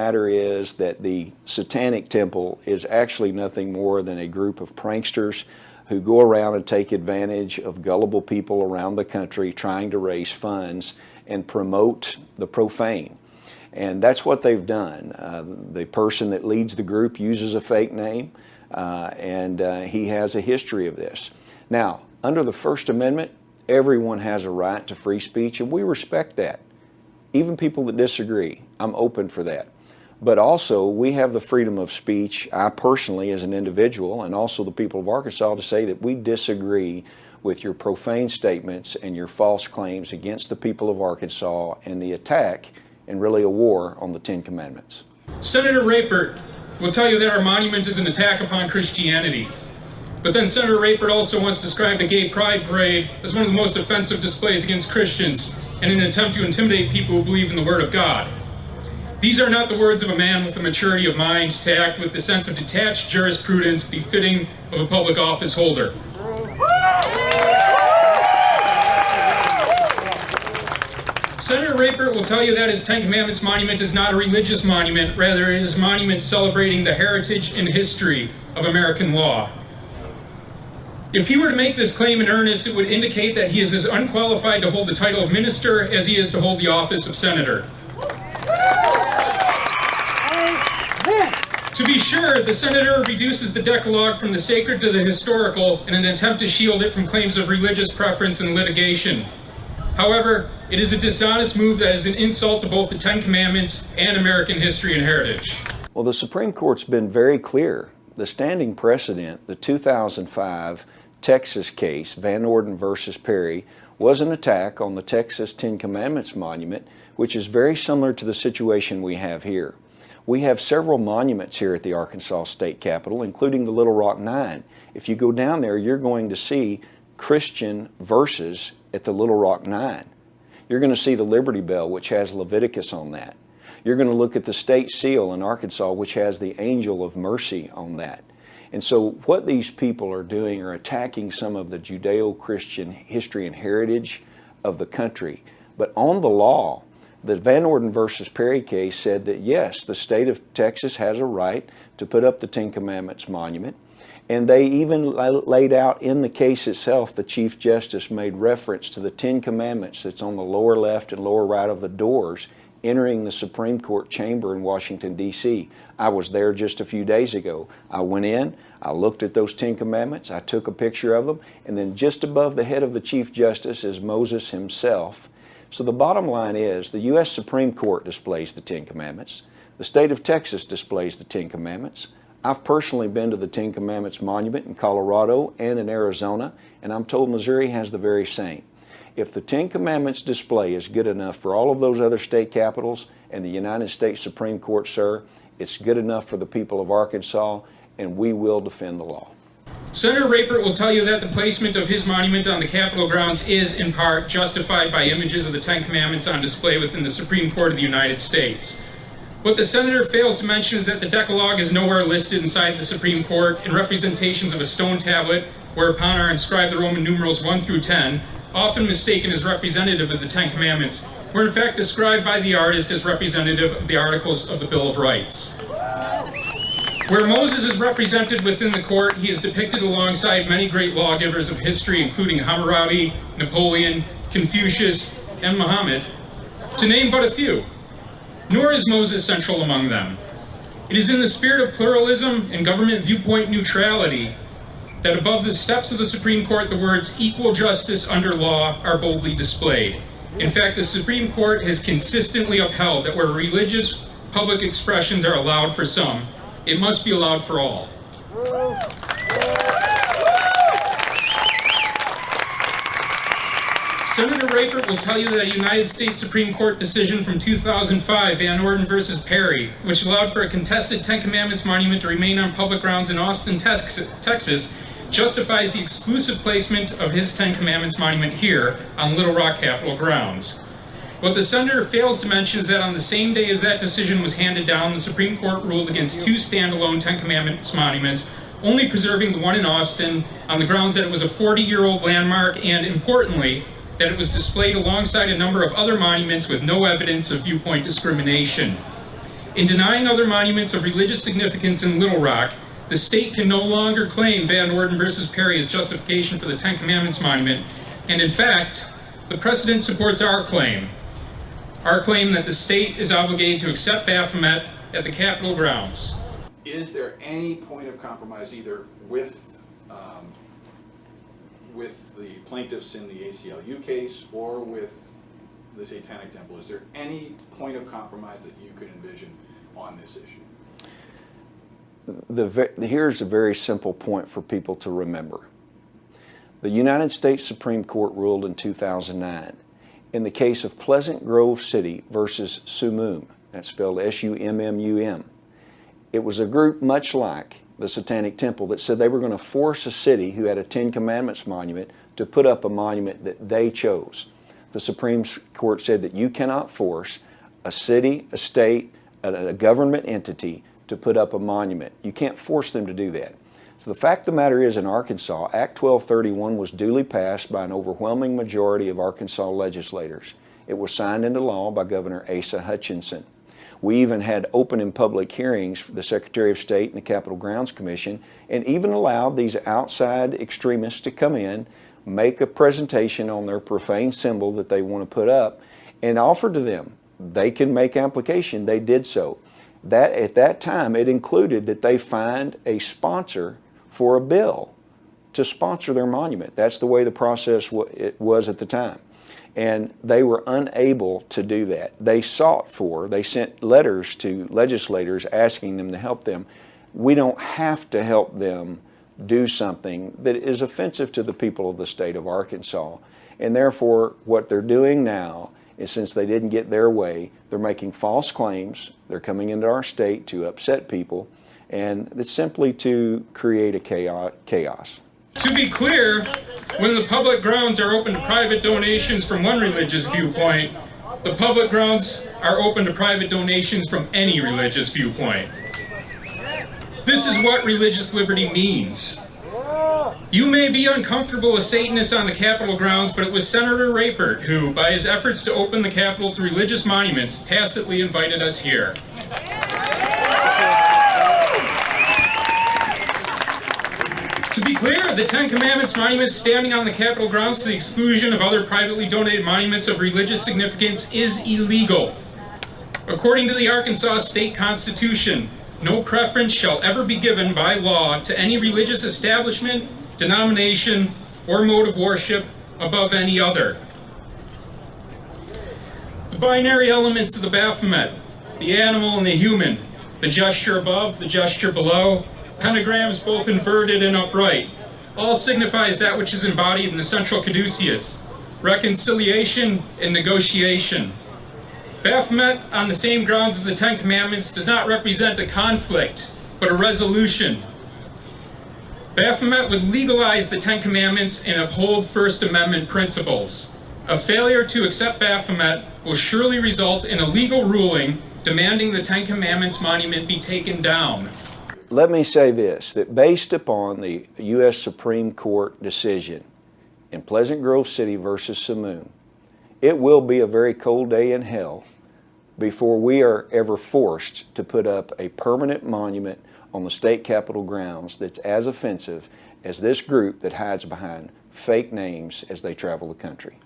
matter is that the Satanic Temple is actually nothing more than a group of pranksters who go around and take advantage of gullible people around the country trying to raise funds and promote the profane. And that's what they've done. The person that leads the group uses a fake name, and he has a history of this. Now, under the First Amendment, everyone has a right to free speech, and we respect that. Even people that disagree, I'm open for that. But also, we have the freedom of speech, I personally as an individual, and also the people of Arkansas, to say that we disagree with your profane statements and your false claims against the people of Arkansas and the attack and really a war on the Ten Commandments. Senator Rapert will tell you that our monument is an attack upon Christianity. But then Senator Rapert also once described the Gay Pride Parade as one of the most offensive displays against Christians in an attempt to intimidate people who believe in the Word of God. These are not the words of a man with the maturity of mind to act with the sense of detached jurisprudence befitting of a public office holder. Senator Rapert will tell you that his Ten Commandments monument is not a religious monument, rather it is a monument celebrating the heritage and history of American law. If he were to make this claim in earnest, it would indicate that he is as unqualified to hold the title of minister as he is to hold the office of senator. To be sure, the senator reduces the Decalogue from the sacred to the historical in an attempt to shield it from claims of religious preference and litigation. However, it is a dishonest move that is an insult to both the Ten Commandments and American history and heritage. Well, the Supreme Court's been very clear. The standing precedent, the 2005 Texas case, Van Orden versus Perry, was an attack on the Texas Ten Commandments monument, which is very similar to the situation we have here. We have several monuments here at the Arkansas State Capitol, including the Little Rock Nine. If you go down there, you're going to see Christian verses at the Little Rock Nine. You're going to see the Liberty Bell, which has Leviticus on that. You're going to look at the state seal in Arkansas, which has the angel of mercy on that. And so what these people are doing are attacking some of the Judeo-Christian history and heritage of the country. But on the law, the Van Orden versus Perry case said that yes, the state of Texas has a right to put up the Ten Commandments monument. And they even laid out in the case itself, the Chief Justice made reference to the Ten Commandments that's on the lower left and lower right of the doors entering the Supreme Court chamber in Washington, D.C. I was there just a few days ago. I went in, I looked at those Ten Commandments, I took a picture of them, and then just above the head of the Chief Justice is Moses himself. So the bottom line is the U.S. Supreme Court displays the Ten Commandments. The state of Texas displays the Ten Commandments. I've personally been to the Ten Commandments monument in Colorado and in Arizona, and I'm told Missouri has the very same. If the Ten Commandments display is good enough for all of those other state capitals and the United States Supreme Court, sir, it's good enough for the people of Arkansas, and we will defend the law. Senator Rapert will tell you that the placement of his monument on the Capitol grounds is, in part, justified by images of the Ten Commandments on display within the Supreme Court of the United States. What the senator fails to mention is that the Decalogue is nowhere listed inside the Supreme Court, and representations of a stone tablet whereupon are inscribed the Roman numerals 1 through 10, often mistaken as representative of the Ten Commandments, were in fact described by the artist as representative of the Articles of the Bill of Rights. Where Moses is represented within the court, he is depicted alongside many great lawgivers of history, including Hammurabi, Napoleon, Confucius, and Muhammad, to name but a few. Nor is Moses central among them. It is in the spirit of pluralism and government viewpoint neutrality that above the steps of the Supreme Court, the words equal justice under law are boldly displayed. In fact, the Supreme Court has consistently upheld that where religious public expressions are allowed for some, it must be allowed for all. Senator Rapert will tell you that a United States Supreme Court decision from 2005, Van Orden versus Perry, which allowed for a contested Ten Commandments monument to remain on public grounds in Austin, Texas, justifies the exclusive placement of his Ten Commandments monument here on Little Rock Capitol grounds. What the senator fails to mention is that on the same day as that decision was handed down, the Supreme Court ruled against two standalone Ten Commandments monuments, only preserving the one in Austin on the grounds that it was a 40-year-old landmark and, importantly, that it was displayed alongside a number of other monuments with no evidence of viewpoint discrimination. In denying other monuments of religious significance in Little Rock, the state can no longer claim Van Orden versus Perry as justification for the Ten Commandments monument, and in fact, the precedent supports our claim that the state is obligated to accept Baphomet at the Capitol grounds. Is there any point of compromise either with the plaintiffs in the ACLU case or with the Satanic Temple? Is there any point of compromise that you could envision on this issue? Here's a very simple point for people to remember. The United States Supreme Court ruled in 2009 in the case of Pleasant Grove City versus Summum, that's spelled S-U-M-M-U-M. It was a group much like the Satanic Temple that said they were going to force a city who had a Ten Commandments monument to put up a monument that they chose. The Supreme Court said that you cannot force a city, a state, a government entity to put up a monument. You can't force them to do that. So the fact of the matter is, in Arkansas, Act 1231 was duly passed by an overwhelming majority of Arkansas legislators. It was signed into law by Governor Asa Hutchinson. We even had open and public hearings for the Secretary of State and the Capitol Grounds Commission, and even allowed these outside extremists to come in, make a presentation on their profane symbol that they want to put up, and offer to them they can make application. They did so. That at that time, it included that they find a sponsor for a bill to sponsor their monument. That's the way the process was at the time. And they were unable to do that. They sent letters to legislators asking them to help them. We don't have to help them do something that is offensive to the people of the state of Arkansas. And therefore, what they're doing now is, since they didn't get their way, they're making false claims. They're coming into our state to upset people, and it's simply to create a chaos. To be clear, when the public grounds are open to private donations from one religious viewpoint, the public grounds are open to private donations from any religious viewpoint. This is what religious liberty means. You may be uncomfortable with Satanists on the Capitol grounds, but it was Senator Rapert who, by his efforts to open the Capitol to religious monuments, tacitly invited us here. To be clear, the Ten Commandments monument standing on the Capitol grounds to the exclusion of other privately donated monuments of religious significance is illegal. According to the Arkansas State Constitution, no preference shall ever be given by law to any religious establishment, denomination, or mode of worship above any other. The binary elements of the Baphomet, the animal and the human, the gesture above, the gesture below, pentagrams both inverted and upright, all signifies that which is embodied in the central caduceus, reconciliation and negotiation. Baphomet, on the same grounds as the Ten Commandments, does not represent a conflict, but a resolution. Baphomet would legalize the Ten Commandments and uphold First Amendment principles. A failure to accept Baphomet will surely result in a legal ruling demanding the Ten Commandments monument be taken down. Let me say this, that based upon the U.S. Supreme Court decision in Pleasant Grove City versus Summum, it will be a very cold day in hell before we are ever forced to put up a permanent monument on the state capitol grounds that's as offensive as this group that hides behind fake names as they travel the country.